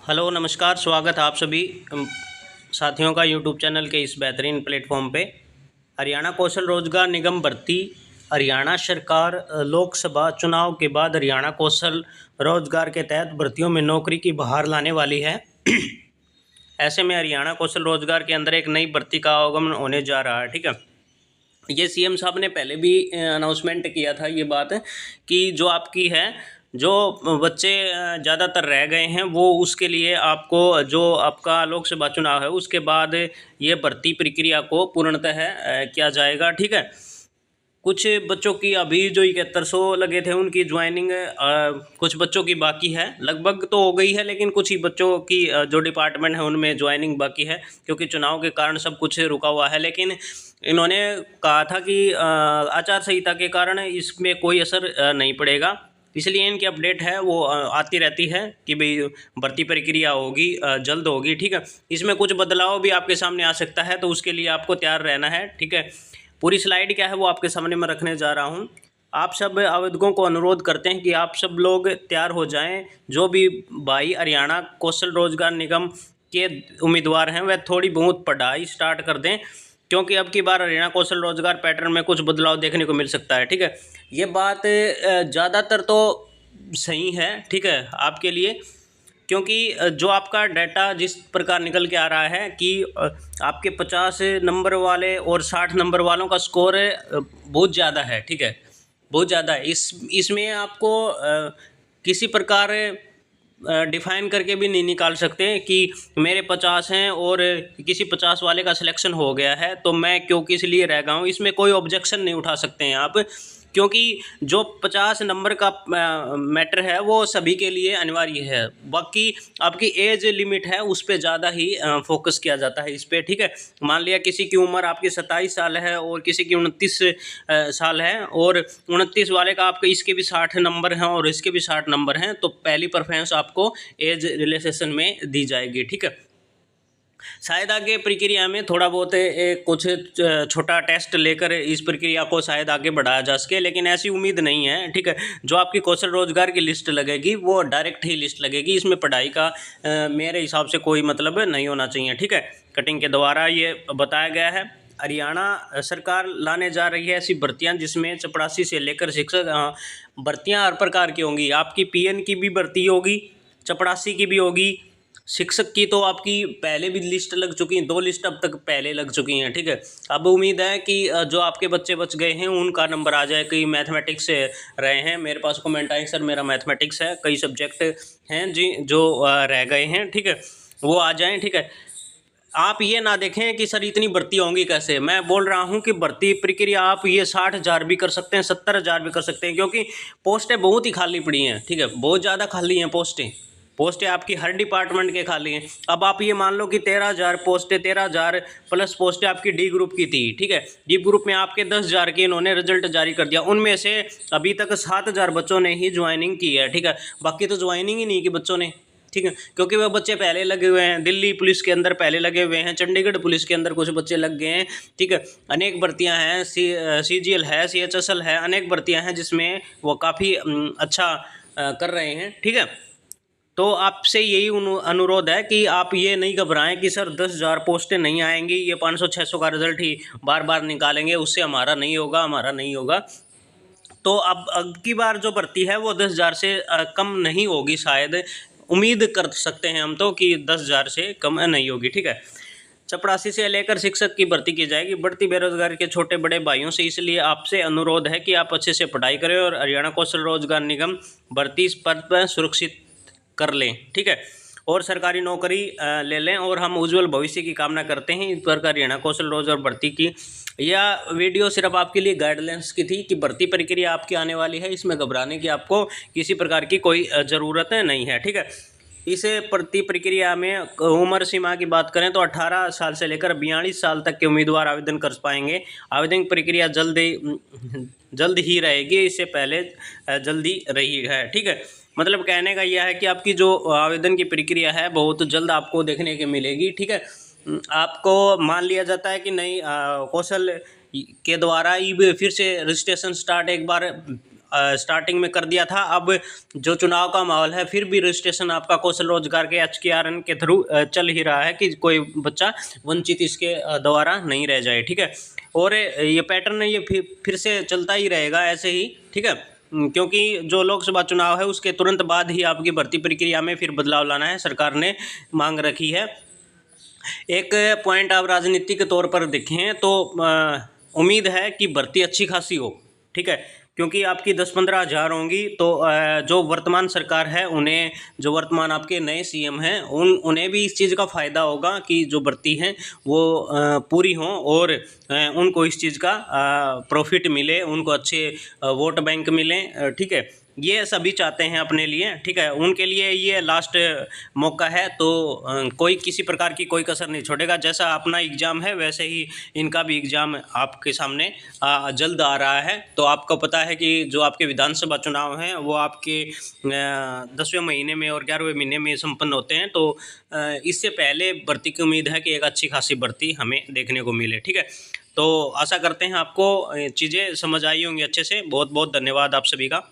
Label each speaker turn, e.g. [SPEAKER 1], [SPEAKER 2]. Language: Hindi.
[SPEAKER 1] हेलो नमस्कार, स्वागत है आप सभी साथियों का यूट्यूब चैनल के इस बेहतरीन प्लेटफॉर्म पे। हरियाणा कौशल रोजगार निगम भर्ती हरियाणा सरकार लोकसभा चुनाव के बाद हरियाणा कौशल रोजगार के तहत भर्तियों में नौकरी की बहार लाने वाली है। ऐसे में हरियाणा कौशल रोजगार के अंदर एक नई भर्ती का आगमन होने जा रहा है। ठीक है, ये सीएम साहब ने पहले भी अनाउंसमेंट किया था ये बात कि जो आपकी है जो बच्चे ज़्यादातर रह गए हैं वो उसके लिए आपको जो आपका लोकसभा चुनाव है उसके बाद ये भर्ती प्रक्रिया को पूर्णतः किया जाएगा। ठीक है, कुछ बच्चों की अभी जो 7100 लगे थे उनकी ज्वाइनिंग कुछ बच्चों की बाकी है, लगभग तो हो गई है, लेकिन कुछ ही बच्चों की जो डिपार्टमेंट है उनमें ज्वाइनिंग बाकी है क्योंकि चुनाव के कारण सब कुछ रुका हुआ है। लेकिन इन्होंने कहा था कि आचार संहिता के कारण इसमें कोई असर नहीं पड़ेगा, इसलिए इनकी अपडेट है वो आती रहती है कि भाई भर्ती प्रक्रिया होगी, जल्द होगी। ठीक है, इसमें कुछ बदलाव भी आपके सामने आ सकता है तो उसके लिए आपको तैयार रहना है। ठीक है, पूरी स्लाइड क्या है वो आपके सामने मैं रखने जा रहा हूँ। आप सब आवेदकों को अनुरोध करते हैं कि आप सब लोग तैयार हो जाएं। जो भी भाई हरियाणा कौशल रोजगार निगम के उम्मीदवार हैं वह थोड़ी बहुत पढ़ाई स्टार्ट कर दें क्योंकि अब की बार हरियाणा कौशल रोजगार पैटर्न में कुछ बदलाव देखने को मिल सकता है। ठीक है, ये बात ज़्यादातर तो सही है। ठीक है, आपके लिए, क्योंकि जो आपका डाटा जिस प्रकार निकल के आ रहा है कि आपके 50 नंबर वाले और 60 नंबर वालों का स्कोर बहुत ज़्यादा है। ठीक है, बहुत ज़्यादा है। इसमें आपको किसी प्रकार डिफाइन करके भी नहीं निकाल सकते कि मेरे 50 हैं और किसी 50 वाले का सिलेक्शन हो गया है तो मैं क्यों किस लिए रह गया हूँ, इसमें कोई ऑब्जेक्शन नहीं उठा सकते हैं आप, क्योंकि जो 50 नंबर का मैटर है वो सभी के लिए अनिवार्य है। बाकी आपकी एज लिमिट है उस पर ज़्यादा ही फोकस किया जाता है इस पर। ठीक है, मान लिया किसी की उम्र आपकी 27 साल है और किसी की 29 साल है और 29 वाले का आपके इसके भी 60 नंबर हैं और इसके भी 60 नंबर हैं तो पहली प्रेफरेंस आपको एज रिलेशेशन में दी जाएगी। ठीक है, शायद आगे प्रक्रिया में थोड़ा बहुत कुछ छोटा टेस्ट लेकर इस प्रक्रिया को शायद आगे बढ़ाया जा सके, लेकिन ऐसी उम्मीद नहीं है। ठीक है, जो आपकी कौशल रोजगार की लिस्ट लगेगी वो डायरेक्ट ही लिस्ट लगेगी, इसमें पढ़ाई का मेरे हिसाब से कोई मतलब नहीं होना चाहिए। ठीक है, कटिंग के द्वारा ये बताया गया है। हरियाणा सरकार लाने जा रही है ऐसी भर्तियां जिसमें चपरासी से लेकर शिक्षक भर्तियां हर प्रकार की होंगी। आपकी पीएन की भी भर्ती होगी, चपरासी की भी होगी, शिक्षक की तो आपकी पहले भी लिस्ट लग चुकी हैं, 2 लिस्ट अब तक पहले लग चुकी हैं। ठीक है, अब उम्मीद है कि जो आपके बच्चे बच गए हैं उनका नंबर आ जाए। कई मैथमेटिक्स से रहे हैं, मेरे पास कमेंट आए सर मेरा मैथमेटिक्स है, कई सब्जेक्ट हैं जी जो रह गए हैं। ठीक है, वो आ जाएं। ठीक है, आप ये ना देखें कि सर इतनी भर्ती होंगी कैसे, मैं बोल रहा हूँ कि भर्ती प्रक्रिया आप ये 60,000 भी कर सकते हैं, 70,000 भी कर सकते हैं, क्योंकि पोस्टें बहुत ही खाली पड़ी हैं। ठीक है, बहुत ज़्यादा खाली हैं पोस्टें आपकी हर डिपार्टमेंट के खाली हैं। अब आप ये मान लो कि 13,000 पोस्टें, 13,000 प्लस पोस्टें आपकी डी ग्रुप की थी। ठीक है, डी ग्रुप में आपके 10,000 के इन्होंने रिजल्ट जारी कर दिया, उनमें से अभी तक 7,000 बच्चों ने ही ज्वाइनिंग की है। ठीक है, बाकी तो ज्वाइनिंग ही नहीं की बच्चों ने। ठीक है, क्योंकि वह बच्चे पहले लगे हुए हैं, दिल्ली पुलिस के अंदर पहले लगे हुए हैं, चंडीगढ़ पुलिस के अंदर कुछ बच्चे लग गए हैं। ठीक है, अनेक भर्तियां हैं, CGL है, CHSL है, अनेक भर्तियां हैं जिसमें वो काफ़ी अच्छा कर रहे हैं। ठीक है, तो आपसे यही अनुरोध है कि आप ये नहीं घबराएं कि सर 10,000 पोस्टें नहीं आएंगी, ये 500-600 का रिजल्ट ही बार बार निकालेंगे, उससे हमारा नहीं होगा। तो अब की बार जो भर्ती है वो 10,000 से कम नहीं होगी, शायद उम्मीद कर सकते हैं हम तो कि 10,000 से कम नहीं होगी। ठीक है, चपरासी से लेकर शिक्षक की भर्ती की जाएगी। बढ़ती बेरोजगारी के छोटे बड़े भाइयों से इसलिए आपसे अनुरोध है कि आप अच्छे से पढ़ाई करें और हरियाणा कौशल रोजगार निगम भर्ती इस पद पर सुरक्षित कर लें। ठीक है, और सरकारी नौकरी ले लें और हम उज्जवल भविष्य की कामना करते हैं। इस प्रकार हरियाणा कौशल रोजगार भर्ती की यह वीडियो सिर्फ आपके लिए गाइडलाइंस की थी कि भर्ती प्रक्रिया आपकी आने वाली है, इसमें घबराने की आपको किसी प्रकार की कोई ज़रूरत नहीं है। ठीक है, इस भर्ती प्रक्रिया में उम्र सीमा की बात करें तो 18 साल से लेकर 42 साल तक के उम्मीदवार आवेदन कर पाएंगे। आवेदन प्रक्रिया जल्द ही रहेगी, इससे पहले जल्दी रही है। ठीक है, मतलब कहने का यह है कि आपकी जो आवेदन की प्रक्रिया है बहुत जल्द आपको देखने को मिलेगी। ठीक है, आपको मान लिया जाता है कि नहीं कौशल के द्वारा फिर से रजिस्ट्रेशन स्टार्ट एक बार स्टार्टिंग में कर दिया था। अब जो चुनाव का माहौल है फिर भी रजिस्ट्रेशन आपका कौशल रोजगार के HKRN के थ्रू चल ही रहा है कि कोई बच्चा वंचित इसके द्वारा नहीं रह जाए। ठीक है, और ये पैटर्न ये फिर से चलता ही रहेगा ऐसे ही। ठीक है, क्योंकि जो लोकसभा चुनाव है उसके तुरंत बाद ही आपकी भर्ती प्रक्रिया में फिर बदलाव लाना है, सरकार ने मांग रखी है। एक पॉइंट आप राजनीतिक तौर पर देखें तो उम्मीद है कि भर्ती अच्छी खासी हो। ठीक है, क्योंकि आपकी 10-15 हज़ार होंगी तो जो वर्तमान सरकार है उन्हें, जो वर्तमान आपके नए CM हैं उन्हें भी इस चीज़ का फ़ायदा होगा कि जो भर्ती हैं वो पूरी हों और उनको इस चीज़ का प्रॉफिट मिले, उनको अच्छे वोट बैंक मिलें। ठीक है, ये सभी चाहते हैं अपने लिए। ठीक है, उनके लिए ये लास्ट मौका है, तो कोई किसी प्रकार की कोई कसर नहीं छोड़ेगा। जैसा अपना एग्ज़ाम है वैसे ही इनका भी एग्ज़ाम आपके सामने जल्द आ रहा है। तो आपको पता है कि जो आपके विधानसभा चुनाव हैं वो आपके 10वें महीने में और 11वें महीने में संपन्न होते हैं। तो इससे पहले भर्ती की उम्मीद है कि एक अच्छी खासी भर्ती हमें देखने को मिले। ठीक है, तो आशा करते हैं आपको चीज़ें समझ आई होंगी अच्छे से। बहुत बहुत धन्यवाद आप सभी का।